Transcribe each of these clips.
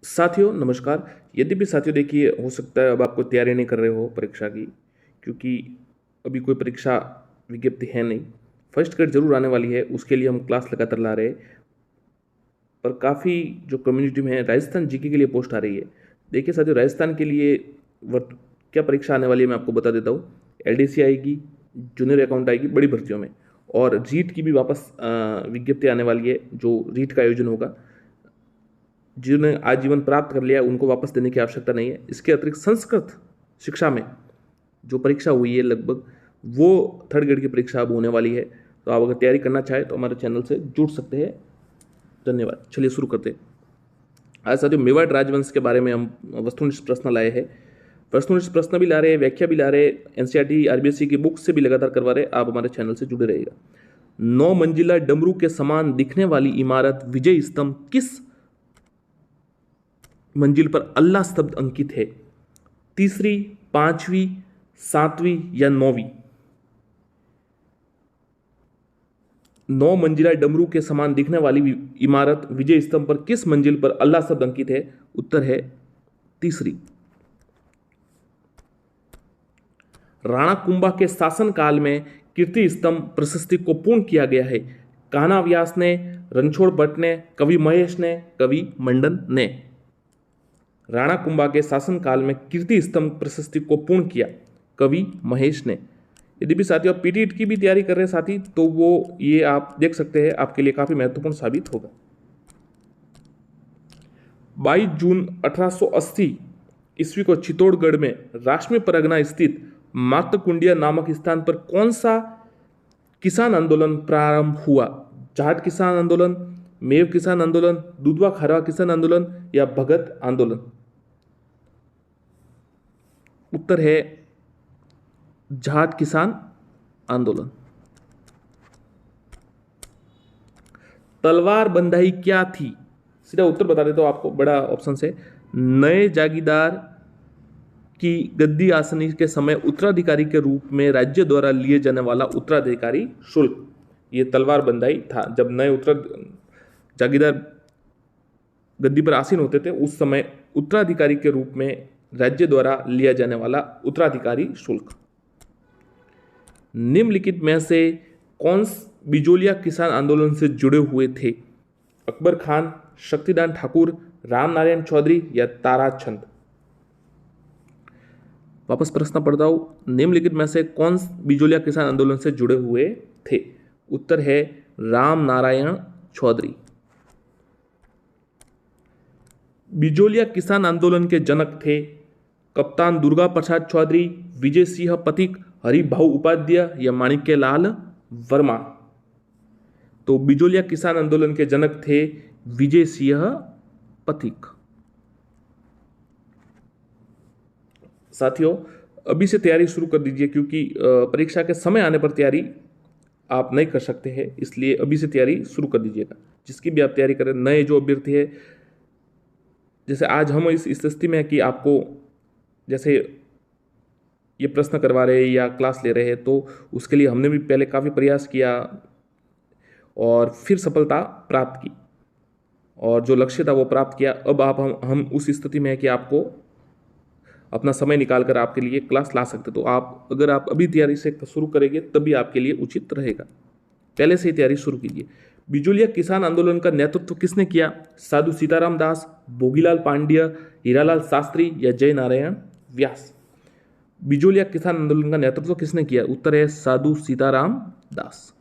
साथियों नमस्कार। यद्यपि साथियों देखिए, हो सकता है अब आपको तैयारी नहीं कर रहे हो परीक्षा की, क्योंकि अभी कोई परीक्षा विज्ञप्ति है नहीं। फर्स्ट ग्रेड जरूर आने वाली है, उसके लिए हम क्लास लगातार ला रहे हैं। पर काफ़ी जो कम्युनिटी में है, राजस्थान जीके के लिए पोस्ट आ रही है। देखिए साथियों, राजस्थान के लिए वर्त क्या परीक्षा आने वाली है मैं आपको बता देता हूँ। एलडीसी आएगी, जूनियर अकाउंट आएगी बड़ी भर्तियों में, और रीट की भी वापस विज्ञप्ति आने वाली है, जो रीट का आयोजन होगा। जिन्होंने आजीवन प्राप्त कर लिया उनको वापस देने की आवश्यकता नहीं है। इसके अतिरिक्त संस्कृत शिक्षा में जो परीक्षा हुई है लगभग, वो थर्ड ग्रेड की परीक्षा अब होने वाली है। तो आप अगर तैयारी करना चाहें तो हमारे चैनल से जुड़ सकते हैं। धन्यवाद। चलिए शुरू करते हैं। आज साथियों, मेवाड़ राजवंश के बारे में हम वस्तुनिष्ठ प्रश्न लाए हैं। वस्तुनिष्ठ प्रश्न भी ला रहे हैं, व्याख्या भी ला रहे हैं, एनसीईआरटी आरबीएससी की बुक से भी लगातार करवा रहे हैं। आप हमारे चैनल से जुड़े रहिएगा। 9 मंजिला डमरू के समान दिखने वाली इमारत विजय स्तंभ किस मंजिल पर अल्लाह शब्द अंकित है? तीसरी, पांचवी, सातवीं या नौवीं? 9 मंजिला डमरू के समान दिखने वाली इमारत विजय स्तंभ पर किस मंजिल पर अल्लाह शब्द अंकित है? उत्तर है तीसरी। राणा कुंभा के शासन काल में कीर्ति स्तंभ प्रशस्ति को पूर्ण किया गया है। कान्हा व्यास ने, रणछोड़ भट्ट ने, कवि महेश ने, कवि मंडन ने। राणा कुंभा के शासनकाल में कीर्ति स्तंभ प्रशस्ति को पूर्ण किया कवि महेश ने। यदि भी साथियों आप पीटीईटी की भी तैयारी कर रहे हैं साथी, तो वो ये आप देख सकते हैं, आपके लिए काफी महत्वपूर्ण साबित होगा। 22 जून 1880 ईस्वी को चित्तौड़गढ़ में राष्ट्रीय परगना स्थित मातकुंडिया नामक स्थान पर कौन सा किसान आंदोलन प्रारंभ हुआ? जाट किसान आंदोलन, मेव किसान आंदोलन, दुधवा खारवा किसान आंदोलन या भगत आंदोलन? उत्तर है जाट किसान आंदोलन। तलवार बंधाई क्या थी? सीधा उत्तर बता देता हूं आपको, बड़ा ऑप्शन से। नए जागीरदार की गद्दी आसनी के समय उत्तराधिकारी के रूप में राज्य द्वारा लिए जाने वाला उत्तराधिकारी शुल्क, ये तलवार बंधाई था। जब नए उत्तर जागीरदार गद्दी पर आसीन होते थे, उस समय उत्तराधिकारी के रूप में राज्य द्वारा लिया जाने वाला उत्तराधिकारी शुल्क। निम्नलिखित में से कौन बिजोलिया किसान आंदोलन से जुड़े हुए थे? अकबर खान, शक्तिदान ठाकुर, राम नारायण चौधरी या ताराचंद? वापस प्रश्न पढ़ता हूं, निम्नलिखित में से कौन बिजोलिया किसान आंदोलन से जुड़े हुए थे? उत्तर है राम नारायण चौधरी। बिजोलिया किसान आंदोलन के जनक थे कप्तान दुर्गा प्रसाद चौधरी, विजय सिंह पथिक, हरिभाऊ उपाध्याय या माणिक्यलाल वर्मा? तो बिजोलिया किसान आंदोलन के जनक थे विजय सिंह पथिक। साथियों अभी से तैयारी शुरू कर दीजिए, क्योंकि परीक्षा के समय आने पर तैयारी आप नहीं कर सकते हैं, इसलिए अभी से तैयारी शुरू कर दीजिएगा। जिसकी भी आप तैयारी करें, नए जो अभ्यर्थी है, जैसे आज हम इस स्थिति में है कि आपको जैसे ये प्रश्न करवा रहे हैं या क्लास ले रहे हैं, तो उसके लिए हमने भी पहले काफ़ी प्रयास किया और फिर सफलता प्राप्त की, और जो लक्ष्य था वो प्राप्त किया। अब आप हम उस स्थिति में है कि आपको अपना समय निकाल कर आपके लिए क्लास ला सकते। तो आप अगर आप अभी तैयारी से शुरू करेंगे तभी आपके लिए उचित रहेगा। पहले से ही तैयारी शुरू कीजिए। बिजोलिया किसान आंदोलन का नेतृत्व किसने किया? साधु सीताराम दास, भोगीलाल पांड्य, हीरालाल शास्त्री या जय नारायण व्यास? बिजोलिया किसान आंदोलन का नेतृत्व किसने किया? उत्तर है साधु सीताराम दास।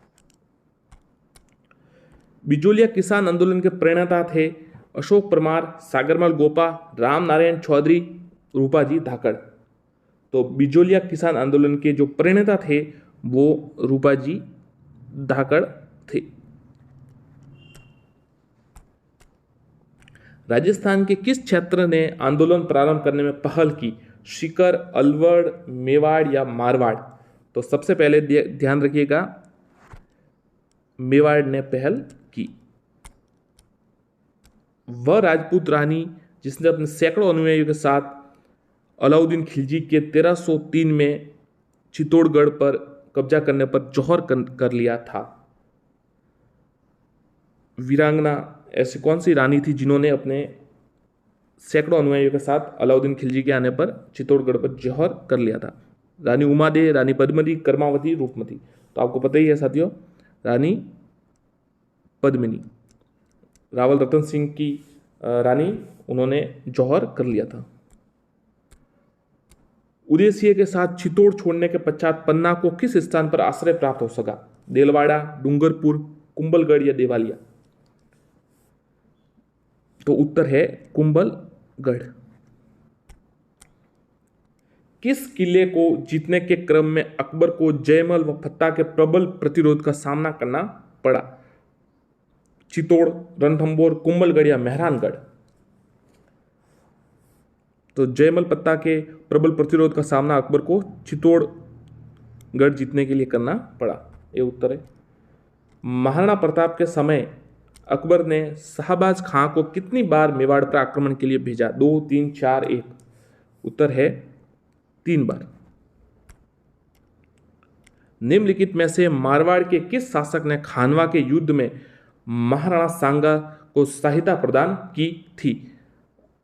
बिजोलिया किसान आंदोलन के प्रणेता थे अशोक परमार, सागरमल गोपा, राम नारायण चौधरी, रूपाजी धाकड़। तो बिजोलिया किसान आंदोलन के जो प्रणेता थे वो रूपाजी धाकड़ थे। राजस्थान के किस क्षेत्र ने आंदोलन प्रारंभ करने में पहल की? सीकर, अलवर, मेवाड़ या मारवाड़? तो सबसे पहले ध्यान रखिएगा, मेवाड़ ने पहल की। वह राजपूत रानी जिसने अपने सैकड़ों अनुयायियों के साथ अलाउद्दीन खिलजी के 1303 में चित्तौड़गढ़ पर कब्जा करने पर जौहर कर लिया था। वीरांगना ऐसी कौन सी रानी थी जिन्होंने अपने सैकड़ों अनुयायियों के साथ अलाउद्दीन खिलजी के आने पर चित्तौड़गढ़ पर जौहर कर लिया था। रानी उमादे, रानी पद्मिनी, कर्मावती, रूपमती। तो आपको पता ही है साथियों, रानी पद्मिनी, रावल रतन सिंह की रानी, उन्होंने जौहर कर लिया था। उदयसिंह के साथ चित्तौड़ छोड़ने के पश्चात पन्ना को किस स्थान पर आश्रय प्राप्त हो सका? देलवाड़ा, डूंगरपुर, कुंभलगढ़ या देवालिया? तो उत्तर है कुंभलगढ़। किस किले को जीतने के क्रम में अकबर को जयमल व फत्ता के प्रबल प्रतिरोध का सामना करना पड़ा? चित्तौड़, रणथंभौर, कुंभलगढ़ या मेहरानगढ़? तो जयमल फत्ता के प्रबल प्रतिरोध का सामना अकबर को चित्तौड़गढ़ जीतने के लिए करना पड़ा, ये उत्तर है। महाराणा प्रताप के समय अकबर ने शाहबाज खां को कितनी बार मेवाड़ पर आक्रमण के लिए भेजा? 2, 3, 4, 1? उत्तर है 3 बार। निम्नलिखित में से मारवाड़ के किस शासक ने खानवा के युद्ध में महाराणा सांगा को सहायता प्रदान की थी?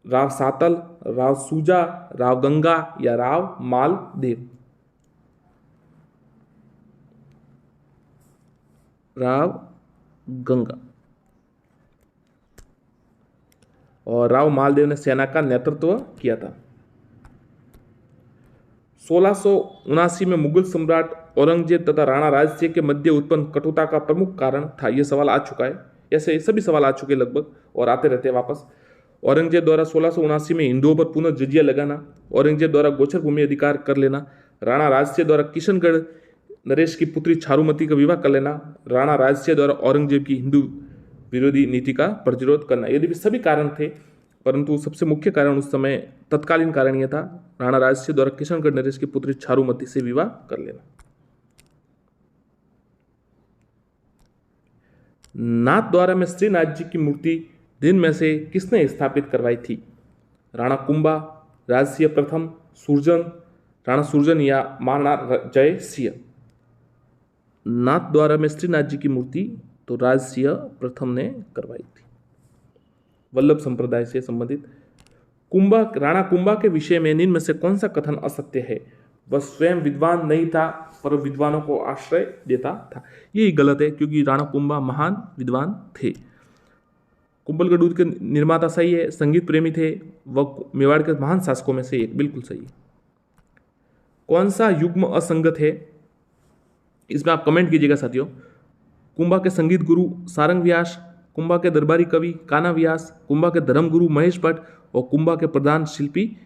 राव सातल, राव सूजा, राव गंगा या राव मालदेव? राव गंगा। और राव मालदेव ने सेना का नेतृत्व किया था। 1679 में मुगल सम्राट औरंगजेब तथा राणा राजसिंह के मध्य उत्पन्न कटुता का प्रमुख कारण था। यह सवाल आ चुका है, ऐसे सभी सवाल आ चुके लगभग और आते रहते हैं वापस। औरंगजेब द्वारा 1679 में हिंदुओं पर पुनः जजिया लगाना, औरंगजेब द्वारा गोचर भूमि अधिकार कर लेना, राणा राजसिंह द्वारा किशनगढ़ नरेश की पुत्री चारुमती का विवाह कर लेना, राणा राजसिंह द्वारा औरंगजेब की हिंदू विरोधी नीति का प्रतिरोध करना। यदि भी सभी कारण थे, परंतु सबसे मुख्य कारण उस समय तत्कालीन कारण यह था, राणा राजसिंह द्वारा किशनगढ़ नरेश की पुत्री चारुमती से विवाह कर लेना। नाथ द्वारा में श्रीनाथ जी की मूर्ति दिन में से किसने स्थापित करवाई थी? राणा कुंभा, राजसिंह प्रथम, सुरजन, राणा सुरजन या महाराणा जय सिंह? नाथ द्वारा में श्रीनाथ जी की मूर्ति तो राजसिंह प्रथम ने करवाई थी, वल्लभ संप्रदाय से संबंधित। कुंभा, राणा कुंभा के विषय में निम्न में से कौन सा कथन असत्य है? वह स्वयं विद्वान नहीं था पर विद्वानों को आश्रय देता था। यही गलत है, क्योंकि राणा कुंभा महान विद्वान थे। कुंभलगढ़ युद्ध के निर्माता सही है, संगीत प्रेमी थे, वह मेवाड़ के महान शासकों में से एक, बिल्कुल सही है। कौन सा युग्म असंगत है? इसमें आप कमेंट कीजिएगा साथियों। कुंभा के संगीत गुरु सारंग व्यास, कुंभा के दरबारी कवि कान्हा व्यास, कुंभा के धर्म गुरु महेश भट्ट और कुंभा के प्रधान शिल्पी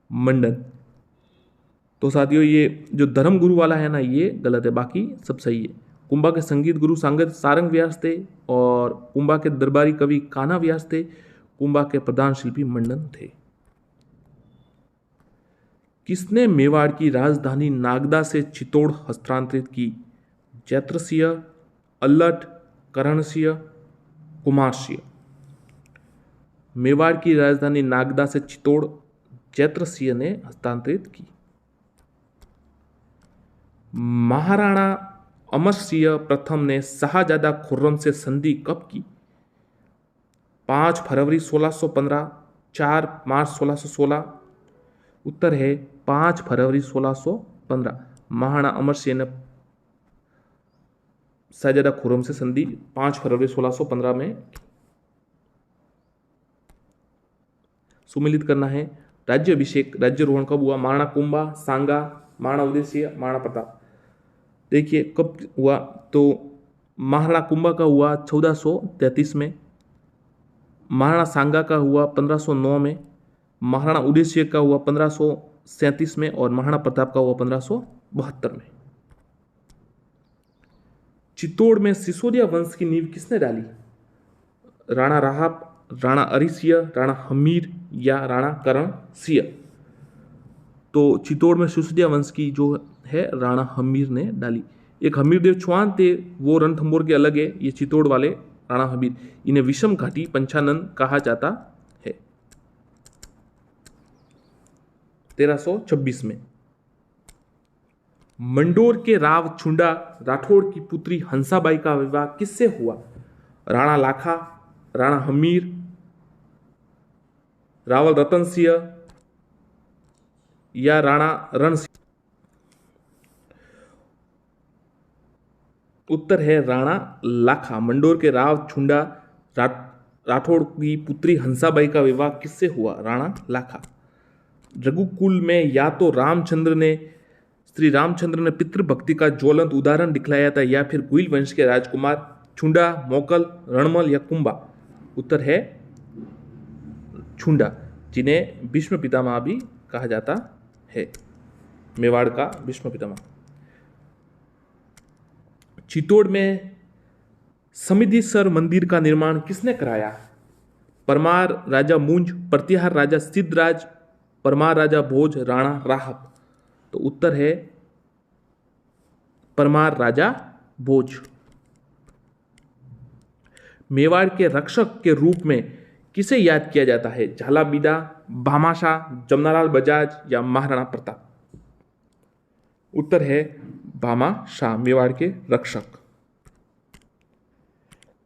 मंडन। तो साथियों ये जो धर्म गुरु वाला है ना, ये गलत है, बाकी सब सही है। कुंभा के संगीत गुरु सारंग व्यास थे और कुंभा के दरबारी कवि कान्हा व्यास थे, कुंभा के प्रधान शिल्पी मंडन थे। किसने मेवाड़ की राजधानी नागदा से चित्तौड़ हस्तांतरित की? जैत्रसिंह, अल्लट, करणसिंह, कुमारसिंह? मेवाड़ की राजधानी नागदा से चित्तौड़ जैत्रसिंह ने हस्तांतरित की। महाराणा अमर सिंह प्रथम ने शाहजादा खुर्रम से संधि कब की? 5 फरवरी 1615, 4 मार्च 1616? उत्तर है 5 फरवरी 1615। महाराणा अमर सिंह ने शाहजादा खुर्रम से संधि 5 फरवरी 1615 में सुमिलित करना है। राज्य अभिषेक, राज्यरोहण कब हुआ? महाराणा कुंभा, सांगा, महाराणा उदयसिंह, महाराणा प्रताप? देखिए कब हुआ, तो महाराणा कुंभा का हुआ 1433 में, महाराणा सांगा का हुआ 1509 में, महाराणा उदयसिंह का हुआ 1537 में और महाराणा प्रताप का हुआ 1572 में। चित्तौड़ में सिसोदिया वंश की नींव किसने डाली? राणा राहप, राणा अरिसिंह, राणा हमीर या राणा करण सिंह? तो चित्तौड़ में सिसोदिया वंश की जो है राणा हमीर ने डाली। एक हमीरदेव चौहान थे, वो रणथंभौर के अलग है, ये चित्तौड़ वाले राणा हमीर। इन्हें विषम घाटी पंचानन कहा जाता है। 1326 में मंडोर के राव छुंडा राठौड़ की पुत्री हंसाबाई का विवाह किससे हुआ? राणा लाखा, राणा हमीर, रावल रतन सिंह या राणा रण सिंह? उत्तर है राणा लाखा। मंडोर के राव छुंडा राठौड़ की पुत्री हंसाबाई का विवाह किससे हुआ? राणा लाखा। रघुकुल में या तो श्री रामचंद्र ने पितृभक्ति का ज्वलंत उदाहरण दिखलाया था या फिर गुइल वंश के राजकुमार छुंडा, मोकल, रणमल या कुंभा? उत्तर है छुंडा, जिन्हें भीष्म पितामह भी कहा जाता है, मेवाड़ का भीष्म पितामह। चित्तौड़ में समिधिसर मंदिर का निर्माण किसने कराया? परमार राजा मुंज, प्रतिहार राजा सिद्धराज, परमार राजा भोज, राणा राहत? तो उत्तर है परमार राजा भोज। मेवाड़ के रक्षक के रूप में किसे याद किया जाता है? झालाबीडा, भामाशाह, जमनालाल बजाज या महाराणा प्रताप? उत्तर है भामाशाह, मेवाड़ के रक्षक।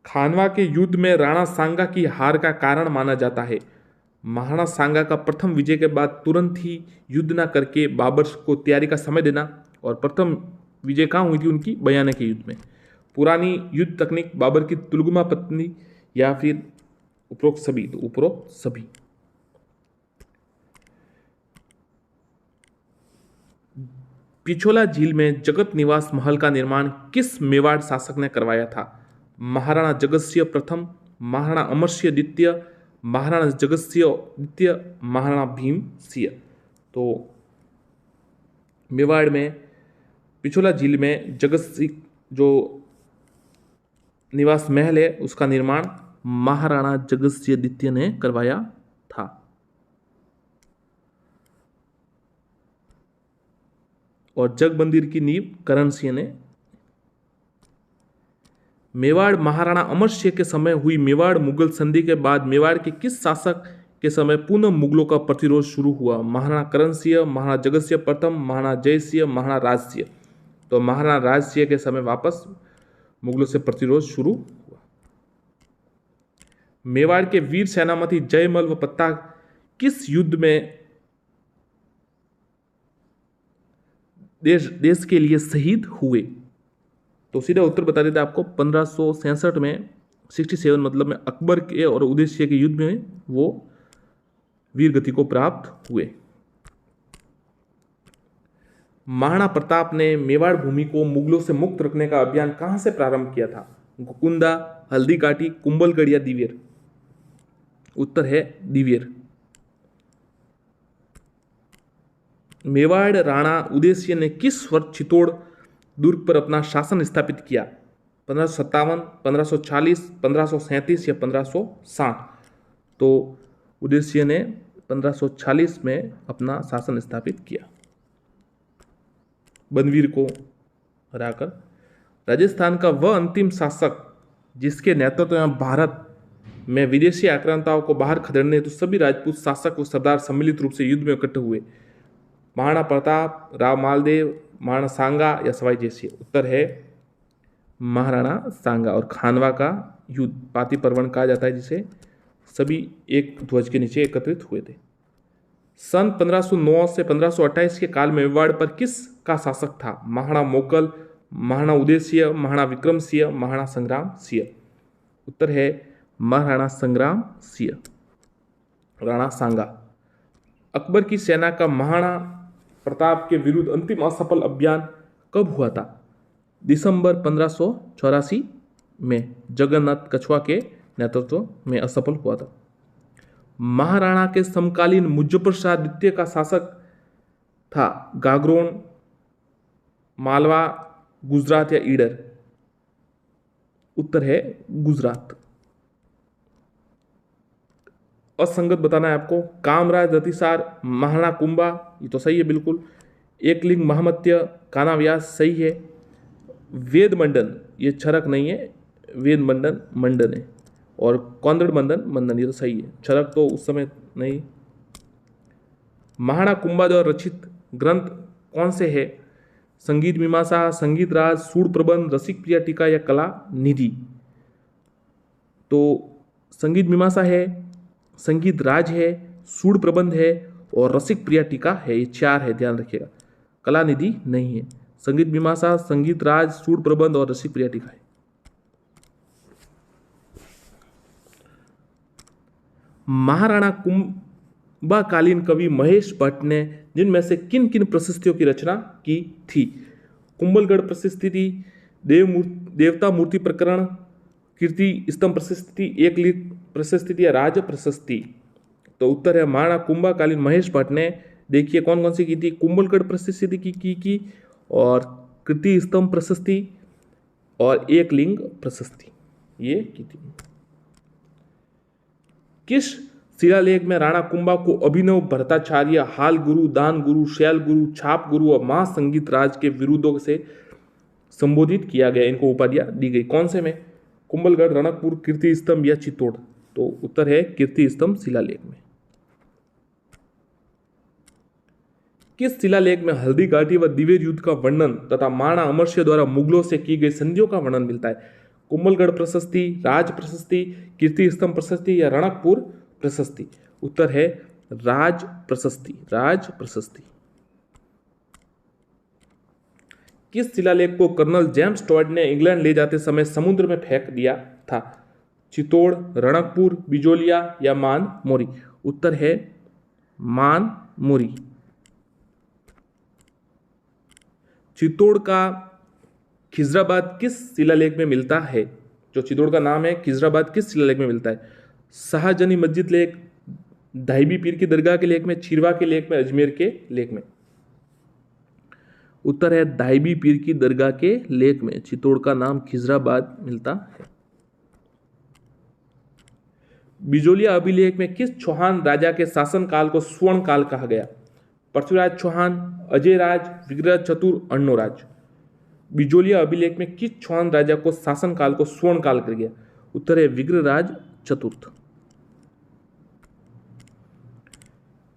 खानवा के युद्ध में राणा सांगा की हार का कारण माना जाता है? महाराणा सांगा का प्रथम विजय के बाद तुरंत ही युद्ध न करके बाबर को तैयारी का समय देना, और प्रथम विजय कहाँ हुई थी उनकी? बयाना के युद्ध में। पुरानी युद्ध तकनीक, बाबर की तुलगुमा पत्नी या फिर उपरोक्त सभी? तो उपरोक्त सभी। पिछोला झील में जगत निवास महल का निर्माण किस मेवाड़ शासक ने करवाया था? महाराणा जगतसिंह प्रथम, महाराणा अमरसिंह द्वितीय, महाराणा जगतसिंह द्वितीय, महाराणा भीम सिंह? तो मेवाड़ में पिछोला झील में जगत सिंह जो निवास महल है उसका निर्माण महाराणा जगत सिंह द्वितीय ने करवाया था। और जग मंदिर की नींव करण सिंह ने। मेवाड़ महाराणा अमर सिंह के समय हुई मेवाड़ मुगल संधि के बाद मेवाड़ के किस शासक के समय पुनः मुगलों का प्रतिरोध शुरू हुआ? महाराणा करण सिंह, महाराणा जगत सिंह प्रथम, महाराणा जय सिंह, महाराणा राज सिंह? तो महाराणा राज सिंह के समय वापस मुगलों से प्रतिरोध शुरू हुआ। मेवाड़ के वीर सेनापति जयमल व पत्ता किस युद्ध में देश के लिए शहीद हुए? तो सीधा उत्तर बता देते आपको, 1566 में 67 मतलब में अकबर के और उदयसिंह के युद्ध में वो वीर गति को प्राप्त हुए। महाराणा प्रताप ने मेवाड़ भूमि को मुगलों से मुक्त रखने का अभियान कहां से प्रारंभ किया था? गोकुंदा, हल्दीघाटी, कुंभलगढ़ या दिवेर? उत्तर है दिवेर। मेवाड़ राणा उदयसिंह ने किस वर्ष चित्तौड़ दुर्ग पर अपना शासन स्थापित किया? 1557, 1540, 1537 या 1560? तो उदयसिंह ने 1540 में अपना शासन स्थापित किया, बनवीर को हराकर। राजस्थान का वह अंतिम शासक जिसके नेतृत्व में भारत में विदेशी आक्रांताओं को बाहर खदेड़ने हेतु सभी राजपूत शासक व सरदार सम्मिलित रूप से युद्ध में इकट्ठे हुए? महाराणा प्रताप, राव मालदेव, महाराणा सांगा या सवाई जयसिंह? उत्तर है महाराणा सांगा। और खानवा का युद्ध पाती पर्वण कहा जाता है, जिसे सभी एक ध्वज के नीचे एकत्रित हुए थे। सन 1509 से 1528 के काल में मेवाड़ पर किस का शासक था? महाराणा मोकल, महाराणा उदय सिंह, महाराणा विक्रम सिंह, महाराणा संग्राम सिंह? उत्तर है महाराणा संग्राम सिंह। राणा सांगा। अकबर की सेना का महाराणा प्रताप के विरुद्ध अंतिम असफल अभियान कब हुआ था? दिसंबर 1584 में जगन्नाथ कछुआ के नेतृत्व में असफल हुआ था। महाराणा के समकालीन मुजफ्फर शाह द्वितीय का शासक था गागरोन, मालवा, गुजरात या ईडर? उत्तर है गुजरात। असंगत बताना है आपको। कामराज रतिसार, महाराणा कुंभा, ये तो सही है बिल्कुल। एकलिंग महामत्य, काना व्यास सही है। वेद मंडन, ये छरक नहीं है, वेद मंडन मंडन है। और कौंदड़ मंडन मंडन, ये तो सही है, छरक तो उस समय नहीं। महाराणा कुंभा द्वारा रचित ग्रंथ कौन से है? संगीत मीमांसा, संगीत राज, सूड़ प्रबंध, रसिक प्रिया टीका या कला निधि? तो संगीत मीमांसा है, संगीत राज है, सूड प्रबंध है और रसिक प्रिया टीका है। ये 4 है, ध्यान रखिएगा। कलानिधि नहीं है। संगीत मीमांसा, संगीत राज, सूड प्रबंध और रसिक प्रिया टीका है। महाराणा कुंभाकालीन कवि महेश भट्ट ने जिनमें से किन किन प्रशस्तियों की रचना की थी? कुंभलगढ़ प्रशस्ति थी, देवता मूर्ति प्रकरण, कीर्ति स्तंभ प्रशस्ति, एक लिख प्रशस्ति थी या राज प्रशस्ति? तो उत्तर है महाराणा कुंभाकालीन महेश भट्ट ने, देखिए कौन कौन सी की थी, कुंभलगढ़ प्रशस्ति की और कीर्ति स्तंभ प्रशस्ति और एक लिंग प्रशस्ति, ये की थी। किस शिलालेख में राणा कुंभा को अभिनव भट्टाचार्य, हाल गुरु, दान गुरु, शैल गुरु, छाप गुरु और महासंगीत राज के विरुद्धों से संबोधित किया गया, इनको उपाधियां दी गई? कौन से में? कुंभलगढ़, रणकपुर, कीर्ति स्तंभ या चित्तौड़? तो उत्तर है कीर्ति स्तंभ शिलालेख में। किस शिलालेख में हल्दी घाटी व दिवेर युद्ध का वर्णन तथा महाराणा अमरसिंह द्वारा मुगलों से की गई संधियों का वर्णन मिलता है? कुंभलगढ़ प्रशस्ति, राज प्रशस्ति, कीर्ति स्तंभ प्रशस्ति या रणकपुर प्रशस्ति? उत्तर है राज प्रशस्ति, राज प्रशस्ति। किस शिलालेख को कर्नल जेम्स टॉड ने इंग्लैंड ले जाते समय समुद्र में फेंक दिया था? चित्तौड़, रणकपुर, बिजोलिया या मान मोरी? उत्तर है मान मोरी। चित्तौड़ का खिजराबाद किस शिलालेख में मिलता है? जो चित्तौड़ का नाम है खिजराबाद किस शिलालेख में मिलता है? शाहजनी मस्जिद लेख, धाइबी पीर की दरगाह के लेख में, छिरवा के लेख में, अजमेर के लेख में? उत्तर है धाइबी पीर की दरगाह के लेख में चित्तौड़ का नाम खिजराबाद मिलता है। बिजोलिया अभिलेख में किस चौहान राजा के शासन काल को स्वर्ण काल कहा गया? पृथ्वीराज चौहान, अजय राज, विग्रह चतुर, अन्नोराज? बिजोलिया अभिलेख में किस चौहान राजा को शासन काल को स्वर्ण काल कर गया? उत्तर है विग्रहराज चतुर्थ।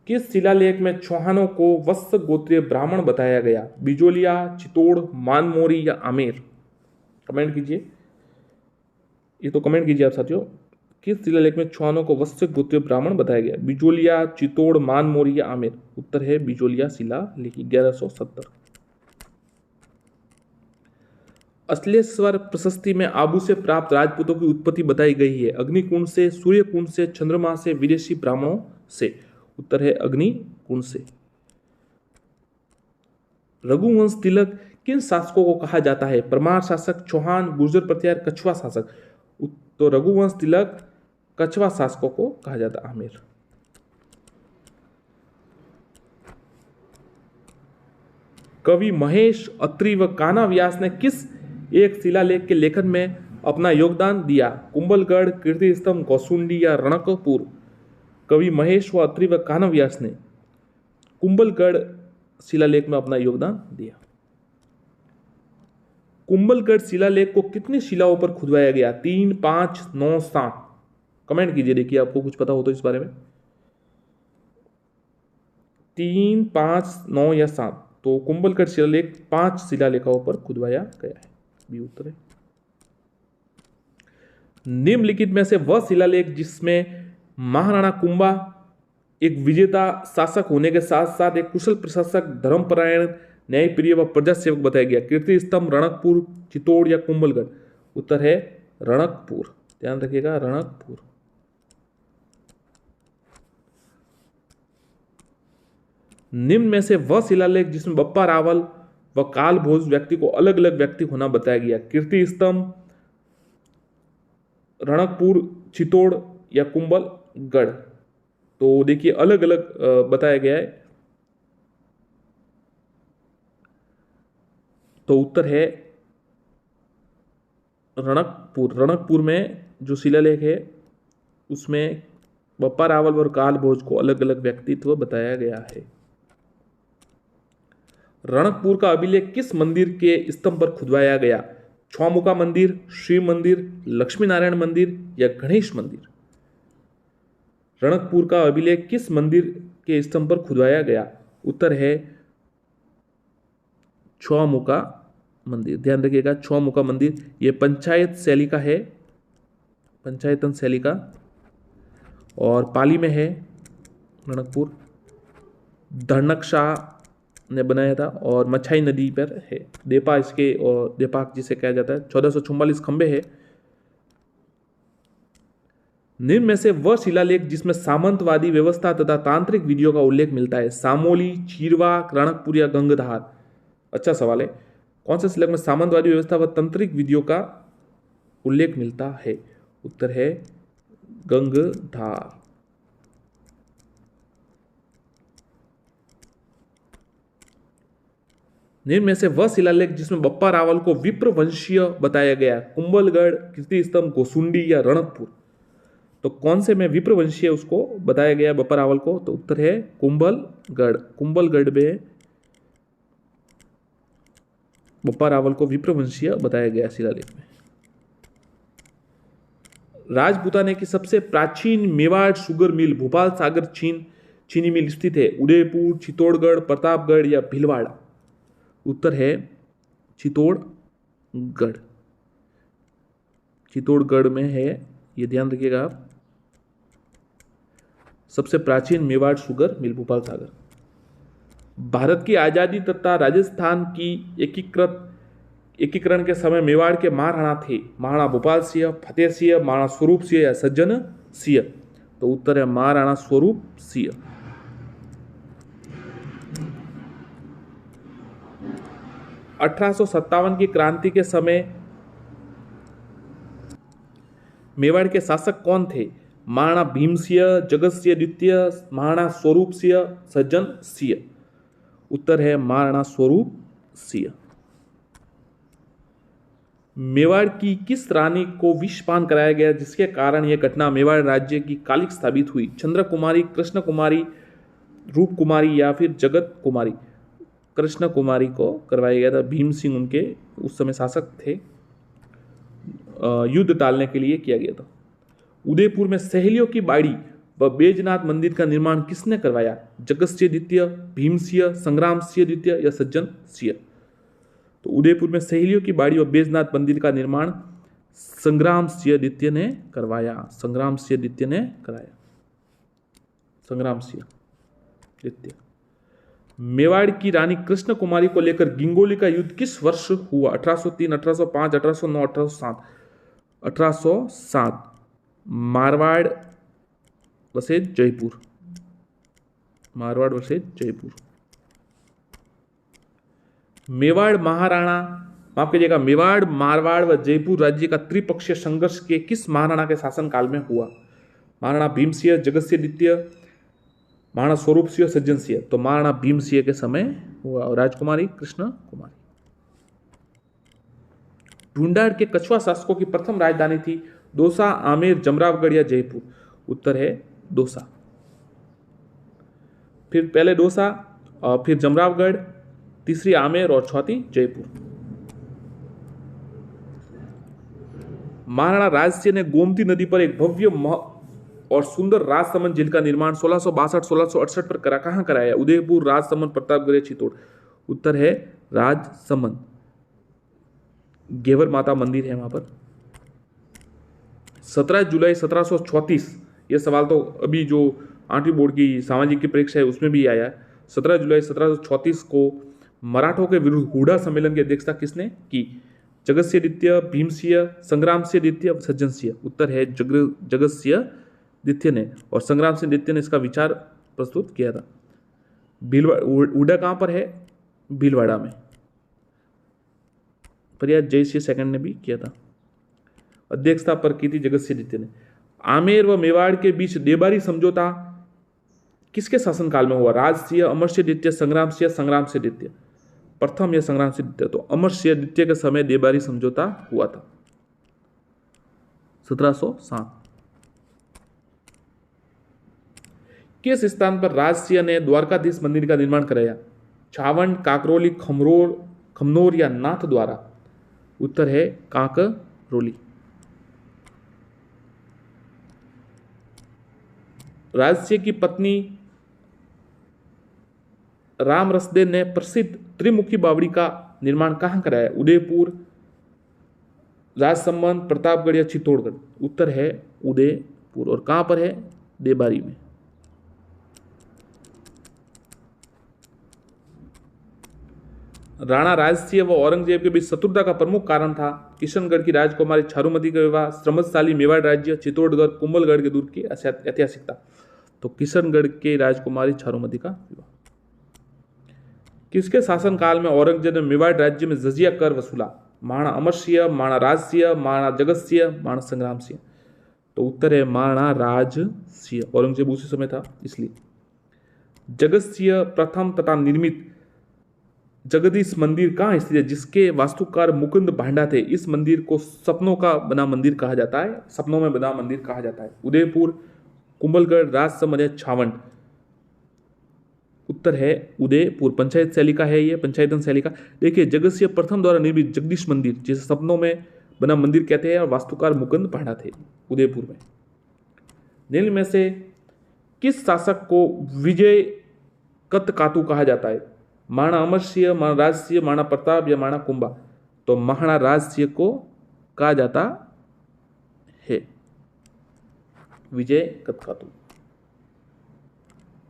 किस शिलालेख में चौहानों को वत्स गोत्रीय ब्राह्मण बताया गया? बिजोलिया, चित्तौड़, मानमोरी या आमेर? कमेंट कीजिए, ये तो कमेंट कीजिए आप साथियों। किस शिलालेख में चौहानों को वत्स गोत्रीय ब्राह्मण बताया गया? बिजोलिया, चित्तौड़, मानमोरी या आमेर? उत्तर है बिजोलिया शिलालेख 1170। अश्लेश्वर प्रशस्ति में आबू से प्राप्त राजपूतों की उत्पत्ति बताई गई है? अग्निकुंड से, सूर्यकुंड से, चंद्रमा से, विदेशी ब्राह्मणों से? उत्तर है अग्निकुंड से। रघुवंश तिलक किन शासकों को कहा जाता है? परमार शासक, चौहान, गुर्जर प्रत्यार, कछुआ शासक? तो रघुवंश तिलक कछुआ शासकों को कहा जाता है। आमेर। कवि महेश, अत्रि व कान्हा व्यास ने किस एक शिलालेख के लेखन में अपना योगदान दिया? कुंभलगढ़, कीर्ति स्तंभ, गौसुंडी या रणकपुर? कवि महेश व अत्रि व कान्हा व्यास ने कुंभलगढ़ शिलालेख में अपना योगदान दिया। कुंभलगढ़ शिलालेख को कितनी शिलाओं पर खुदवाया गया? 3, 5, 9, 7? कमेंट कीजिए, देखिए आपको कुछ पता हो तो इस बारे में। 3, 5, 9 या 7? तो कुंभलगढ़ शिलालेख 5 शिलालेखों पर खुदवाया गया है, बी उत्तर है। निम्नलिखित में से वह शिलालेख जिसमें महाराणा कुंभा एक विजेता शासक होने के साथ साथ एक कुशल प्रशासक, धर्मपरायण, न्यायप्रिय व प्रजा सेवक बताया गया? कीर्ति स्तंभ, रणकपुर, चित्तौड़ या कुंभलगढ़? उत्तर है रणकपुर, ध्यान रखिएगा रणकपुर। निम्न में से वह शिलालेख जिसमें बप्पा रावल व काल भोज व्यक्ति को अलग अलग व्यक्ति होना बताया गया? कीर्ति स्तंभ, रणकपुर, चित्तौड़ या कुंभलगढ़? तो देखिए अलग अलग बताया गया है, तो उत्तर है रणकपुर। रणकपुर में जो शिलालेख है उसमें बप्पा रावल और काल भोज को अलग अलग व्यक्तित्व बताया गया है। रणकपुर का अभिलेख किस मंदिर के स्तंभ पर खुदवाया गया? छौमुखा मंदिर, शिव मंदिर, लक्ष्मी नारायण मंदिर या गणेश मंदिर? रणकपुर का अभिलेख किस मंदिर के स्तंभ पर खुदवाया गया? उत्तर है छौमुखा मंदिर, ध्यान रखिएगा छौमुखा मंदिर। यह पंचायत शैली का है, पंचायतन शैली का, और पाली में है रणकपुर। धनकशाह ने बनाया था और मछाई नदी पर है। देपा इसके और देपाक जिसे कहा जाता है। 1444 खंबे है। निम्न में से वह शिलालेख जिसमें सामंतवादी व्यवस्था तथा तांत्रिक विधियों का उल्लेख मिलता है। सामोली, चीरवा, रणकपुर या गंगधार। अच्छा सवाल है। कौन से शिलालेख में सामंतवादी व्यवस्था व तांत्रिक विधियों का उल्लेख मिलता है? उत्तर है गंगधार। निम्न में से वह शिलालेख जिसमें बप्पा रावल को विप्र वंशीय बताया गया। कुंभलगढ़, कीर्ति स्तंभ, गोसुंडी या रणकपुर। तो कौन से में विप्र वंशीय उसको बताया गया बप्पा रावल को? तो उत्तर है कुंभलगढ़। कुंभलगढ़ में बप्पा रावल को विप्र वंशीय बताया गया शिलालेख में। राजपूताने की सबसे प्राचीन मेवाड़ शुगर मिल भोपाल सागर चीनी मिल स्थित है। उदयपुर, चित्तौड़गढ़, प्रतापगढ़ या भीलवाड़ा। उत्तर है चित्तौड़गढ़। चित्तौड़गढ़ में है, ये ध्यान रखिएगा आप। सबसे प्राचीन मेवाड़ शुगर मिल भोपाल सागर। भारत की आजादी तथा राजस्थान की एकीकरण के समय मेवाड़ के महाराणा थे। महाराणा भोपाल सिंह, फतेह सिंह, महाराणा स्वरूप सिंह या सज्जन सिंह। तो उत्तर है महाराणा स्वरूप सिंह। 1857 की क्रांति के समय मेवाड़ के शासक कौन थे? महाराणा भीम सिंह, जगत सिंह द्वितीय, महाराणा स्वरूप सिंह, सज्जन सिंह। उत्तर है महाराणा स्वरूप सिंह। मेवाड़ की किस रानी को विषपान कराया गया जिसके कारण यह घटना मेवाड़ राज्य की कालिक साबित हुई? चंद्र कुमारी, कृष्ण कुमारी, रूप कुमारी या फिर जगत कुमारी। कृष्ण कुमारी को करवाया गया था। भीम सिंह उनके उस समय शासक थे। युद्ध टालने के लिए किया गया था। उदयपुर में सहेलियों की बाड़ी व बैजनाथ मंदिर का निर्माण किसने करवाया? जगत सिंह द्वितीय, भीम सिंह, संग्राम सिंह द्वितीय या सज्जन सिंह। तो उदयपुर में सहेलियों की बाड़ी व बैजनाथ मंदिर का निर्माण संग्राम सिंह द्वितीय ने करवाया। संग्राम सिंह द्वितीय ने कराया। संग्राम सिंह द्वितीय। मेवाड़ की रानी कृष्ण कुमारी को लेकर गिंगोली का युद्ध किस वर्ष हुआ? 1803, 1805, 1809, 1807। 1807। मारवाड़ वर्सेज जयपुर। मारवाड़ वर्सेज जयपुर। मेवाड़ महाराणा, माफ कीजिएगा, मेवाड़, मारवाड़ व जयपुर राज्य का त्रिपक्षीय संघर्ष के किस महाराणा के शासनकाल में हुआ? महाराणा भीम सिंह, जगत सिंह द्वितीय, महाराणा स्वरूप सिंह, सज्जन सिंह। तो महाराणा भीम सिंह के समय हुआ। और राजकुमारी कृष्ण कुमारी। ढूंढाड़ के कछुआ शासकों की प्रथम राजधानी थी दौसा, आमेर, जमरावगढ़ या जयपुर। उत्तर है दौसा। फिर पहले दौसा और फिर जमरावगढ़, तीसरी आमेर और चौथी जयपुर। महाराणा राज सिंह ने गोमती नदी पर एक भव्य और सुंदर राजसमंद झील का निर्माण 1662-1668 पर कहाँ कराया? उदयपुर, राजसमंद, प्रतापगढ़, चित्तौड़। उत्तर है राजसमंद। घेवर माता मंदिर है वहां पर। 17 जुलाई 1734। यह सवाल तो अभी जो 8वीं बोर्ड की सामाजिक की परीक्षा है उसमें भी आया है। 17 जुलाई 1734 को मराठों के विरुद्ध हुडा सम्मेलन की अध्यक्षता किसने की? जगत सिंह द्वितीय, भीम सिंह, संग्राम सिंह द्वितीय, सज्जन सिंह। उत्तर है जगत सिंह द्वितीय ने। और संग्राम सिंह द्वितीय ने इसका विचार प्रस्तुत किया था। हुडा कहां पर है? भीलवाड़ा में। पर यह जय सिंह सेकंड ने भी किया था। अध्यक्षता पर की थी जगत सिंह द्वितीय ने। आमेर व मेवाड़ के बीच देबारी समझौता किसके शासनकाल में हुआ? राज सिंह, अमर सिंह द्वितीय, संग्राम सिंह द्वितीय। प्रथम या संग्राम सिंह द्वितीय। तो अमर सिंह द्वितीय के समय देबारी समझौता हुआ था 1707। किस स्थान पर राज सिंह ने द्वारकाधीश मंदिर का निर्माण कराया? छावंड, काकरोली, खमनोर या नाथ द्वारा। उत्तर है काकरोली। राज सिंह की पत्नी राम रसदेव ने प्रसिद्ध त्रिमुखी बावड़ी का निर्माण कहां कराया? उदयपुर, राजसमंद, प्रतापगढ़ या चित्तौड़गढ़। उत्तर है उदयपुर। और कहां पर है? देबारी में। राणा राजसिंह व औरंगजेब के बीच शत्रुता का प्रमुख कारण था किशनगढ़ की राजकुमारी चारुमती का विवाह, श्रमदशाली मेवाड़ राज्य, चित्तौड़गढ़, कुंभलगढ़ के दूर की ऐतिहासिकता। तो किशनगढ़ के राजकुमारी चारुमती का विवाह। किसके शासनकाल में औरंगजेब ने मेवाड़ राज्य में जजिया कर वसूला? महाराणा अमर सिंह, महाराणा राज सिंह, महाराणा जगत सिंह, महाराणा संग्राम सिंह। तो उत्तर है महाराणा राज सिंह। औरंगजेब उसी समय था इसलिए। जगत सिंह प्रथम तथा निर्मित जगदीश मंदिर कहाँ स्थित है, जिसके वास्तुकार मुकुंद भांडा थे? इस मंदिर को सपनों का बना मंदिर कहा जाता है, सपनों में बना मंदिर कहा जाता है। उदयपुर, कुंभलगढ़, राजसमंद या छावंड? उत्तर है उदयपुर। पंचायत शैली का है ये, पंचायतन शैली का। देखिए, जगत सिंह प्रथम द्वारा निर्मित जगदीश मंदिर, जिसे सपनों में बना मंदिर कहते हैं, और वास्तुकार मुकुंद भांडा थे, उदयपुर में। निम्न में से किस शासक को विजय कतकातु कहा जाता है? महाराणा अमर सिंह, महाराणा राज सिंह, महाराणा प्रताप या महाराणा कुंभा? तो महाराणा राज सिंह को कहा जाता है विजय कतकातु।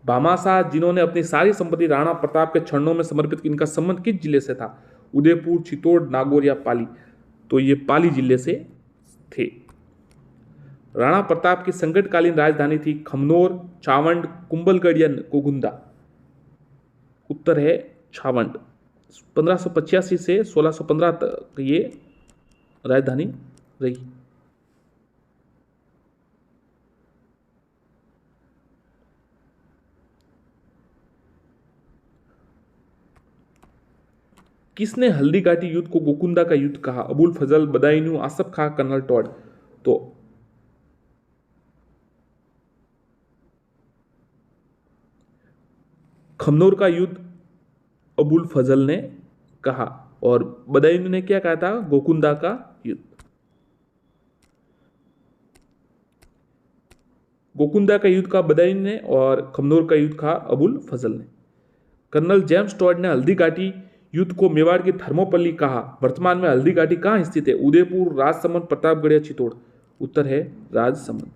भामाशाह, जिन्होंने अपनी सारी संपत्ति राणा प्रताप के चरणों में समर्पित की, इनका संबंध किस जिले से था? उदयपुर, चित्तौड़, नागौर या पाली? तो ये पाली जिले से थे। राणा प्रताप की संकटकालीन राजधानी थी खमनोर, छावंड, कुंभलगढ़ या गोगुंदा? उत्तर है छावंड। 1585 से 1615 तक ये राजधानी रही। किसने हल्दी घाटी युद्ध को गोकुंदा का युद्ध कहा? अबुल फजल, बदायूं, आसफ खां, कर्नल टॉड? तो खमनोर का युद्ध अबुल फजल ने कहा, और बदायूं ने क्या कहा था? गोकुंदा का युद्ध। गोकुंदा का युद्ध का बदायूं ने, और खमनोर का युद्ध का अबुल फजल ने। कर्नल जेम्स टॉड ने हल्दी घाटी युद्ध को मेवाड़ की थर्मोपल्ली कहा। वर्तमान में हल्दी घाटी कहाँ स्थित है? उदयपुर, राजसमंद, प्रतापगढ़ या चित्तौड़? उत्तर है राजसमंद।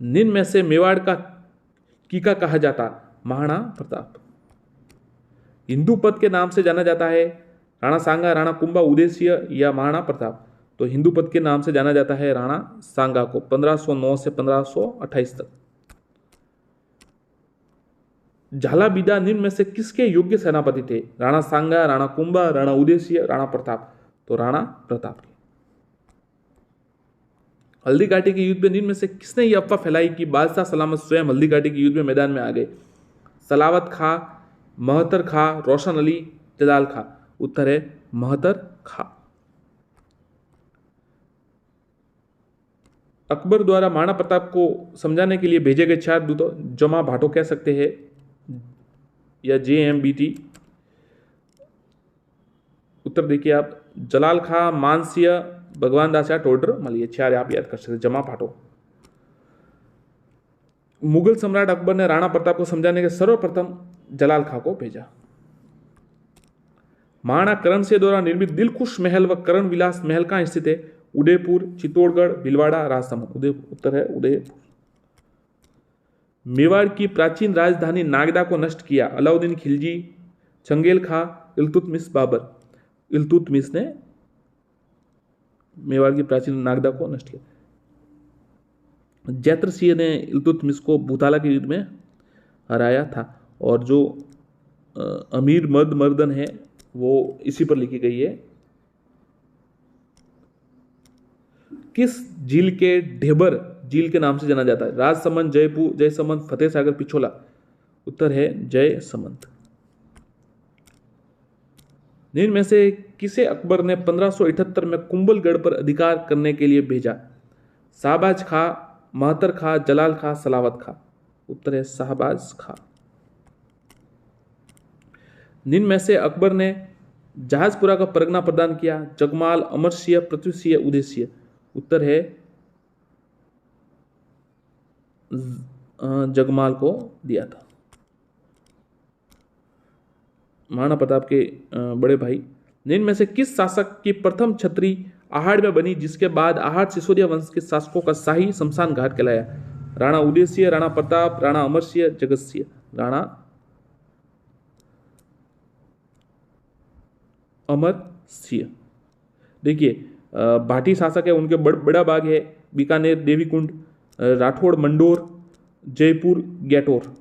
निम्न में से मेवाड़ का कीका कहा जाता? महाराणा प्रताप। हिंदू पद के नाम से जाना जाता है राणा सांगा, राणा कुंभा, उदय सिंह या महाराणा प्रताप? तो हिंदू पद के नाम से जाना जाता है राणा सांगा को, 1509 से 1528 तक। झालाबीदा निम्न में से किसके योग्य सेनापति थे? राणा सांगा, राणा कुंभा, राणा उदय सिंह, राणा प्रताप? तो राणा प्रताप के। हल्दी घाटी के युद्ध में निम्न में से किसने यह अफवाह फैलाई कि बादशाह सलामत स्वयं हल्दी घाटी के युद्ध में मैदान में आ गए? सलावत खां, महतर खां, रोशन अली, जलाल खां? उत्तर है महतर खां। अकबर द्वारा महाराणा प्रताप को समझाने के लिए भेजे गए 4 दूतों, जमा भाटो कह सकते हैं या JMBT? उत्तर देखिए आप, जलाल खां, मानसिंह, भगवान दास या टोडर मल, ये 4 आप याद कर सकते। जमा भाटो। मुगल सम्राट अकबर ने राणा प्रताप को समझाने के सर्वप्रथम जलाल खां को भेजा। महाराणा करण सिंह द्वारा निर्मित दिलखुश महल व करण विलास महल कहाँ स्थित है? उदयपुर, चित्तौड़गढ़, भीलवाड़ा, राजसमंद? उदयपुर। उत्तर है उदयपुर। मेवाड़ की प्राचीन राजधानी नागदा को नष्ट किया? अलाउद्दीन खिलजी, चंगेल खां, इल्तुतमिश, बाबर? इल्तुतमिश ने मेवाड़ की प्राचीन नागदा को नष्ट किया। जैत्र सिंह ने इल्तुतमिश को भूताला के युद्ध में हराया था, और जो अमीर मर्द मर्दन है वो इसी पर लिखी गई है। किस झील के ढेबर झील के नाम से जाना जाता है? राजसमंद, जयपुर, जयसमंद, फतेह सागर, पिछोला? उत्तर है जयसमंद। निम्न में से किसे अकबर ने 1578 में कुंभलगढ़ पर अधिकार करने के लिए भेजा? शाहबाज खां, महतर खां, जलाल खां, सलावत खां? उत्तर है शाहबाज खां। निम्न में से अकबर ने जहाजपुरा का परगना प्रदान किया? जगमाल, अमर सिंह, पृथ्वी सिंह, उदय सिंह? उत्तर है जगमाल को दिया था, महाराणा प्रताप के बड़े भाई। निम्न में से किस शासक की प्रथम छतरी आहड़ में बनी, जिसके बाद आहड़ सिसोदिया वंश के शासकों का शाही शमशान घाट कहलाया? राणा उदय सिंह, राणा प्रताप, राणा अमर सिंह, जगत सिंह? राणा अमर सिंह। देखिए भाटी शासक है, उनके बड़ा बाग है बीकानेर, देवी कुंड, राठौड़ मंडोर, जयपुर गैटोर,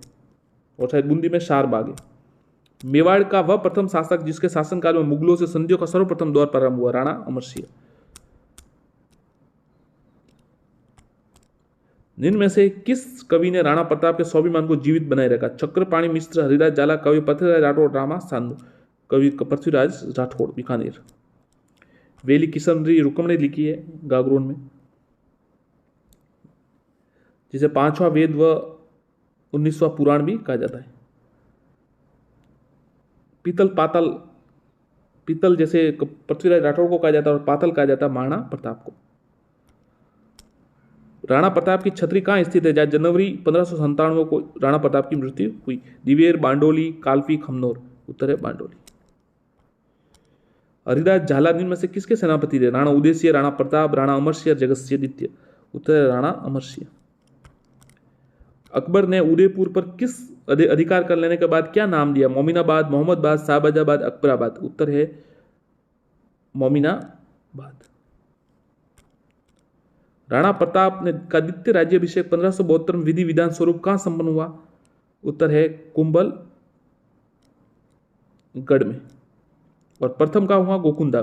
और शायद बूंदी में शार बाग है। मेवाड़ का वह प्रथम शासक जिसके शासनकाल में मुगलों से संधियों का सर्वप्रथम दौर प्रारंभ हुआ, राणा अमर सिंह। निम्न में से किस कवि ने राणा प्रताप के स्वाभिमान को जीवित बनाए रखा? चक्रपाणी मिश्र, हरिदास जाला, कवि पृथ्वीराज राठौड़, रामा साधु। कवि पृथ्वीराज राठौड़, बीकानेर। वेली किशनरी रुकमणी लिखी है गागरोन में, जिसे 5वां वेद व 19वां पुराण भी कहा जाता है। पीतल पातल, पीतल जैसे पृथ्वीराज राठौड़ को कहा जाता है और पातल कहा जाता है महाराणा प्रताप को। राणा प्रताप की छतरी कहाँ स्थित है? जहाँ जनवरी 1597 को राणा प्रताप की मृत्यु हुई। दिवेर, बांडोली, काल्फी, खमनोर। उत्तर है बांडोली। हरिदास झाला निम्न में से किसके सेनापति थे? राणा उदयसिंह, राणा प्रताप, राणा अमरसिंह, जगतसिंह द्वितीय। उत्तर है राणा अमरसिंह। अकबर ने उदयपुर पर किस अधिकार कर लेने के बाद क्या नाम दिया? मोमिनाबाद, मोहम्मदबाद, शाहबाजाबाद, अकबराबाद। उत्तर है मोमिनाबाद। राणा प्रताप ने का द्वितीय राज्याभिषेक 1572 में विधि विधान स्वरूप कहां संपन्न हुआ? उत्तर है कुंभलगढ़ में। और प्रथम कहां हुआ? गोकुंदा।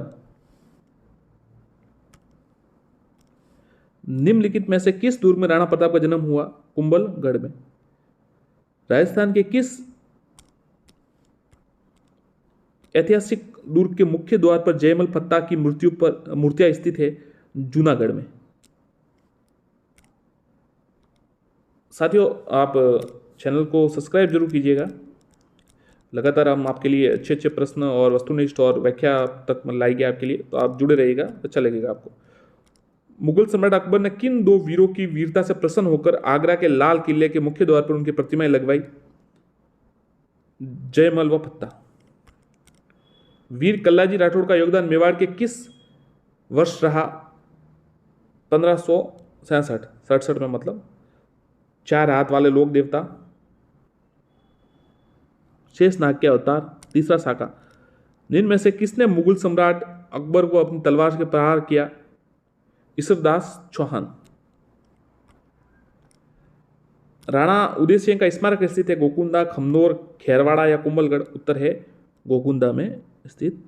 निम्नलिखित में से किस दुर्ग में राणा प्रताप का जन्म हुआ? कुंभलगढ़ में। राजस्थान के किस ऐतिहासिक दुर्ग के मुख्य द्वार पर जयमल फत्ता की मृत्यु पर मूर्तियां स्थित है? जूनागढ़ में। साथियों, आप चैनल को सब्सक्राइब जरूर कीजिएगा। लगातार हम आपके लिए अच्छे अच्छे प्रश्न और वस्तुनिष्ठ और व्याख्या तक लाएंगे आपके लिए, तो आप जुड़े रहिएगा, अच्छा लगेगा आपको। मुगल सम्राट अकबर ने किन दो वीरों की वीरता से प्रसन्न होकर आगरा के लाल किले के मुख्य द्वार पर उनकी प्रतिमाएं लगवाई? जयमल व फत्ता। वीर कल्लाजी राठौड़ का योगदान मेवाड़ के किस वर्ष रहा? 1567। 67 में, मतलब 4 हाथ वाले लोक देवता, शेष नाग के अवतार, तीसरा साका। निम्न में से किसने मुगल सम्राट अकबर को अपनी तलवार से प्रहार किया? ईश्वरदास चौहान। राणा उदय सिंह का स्मारक स्थित है गोकुंदा, खमनोर, खेरवाड़ा या कुंभलगढ़? उत्तर है गोकुंदा में स्थित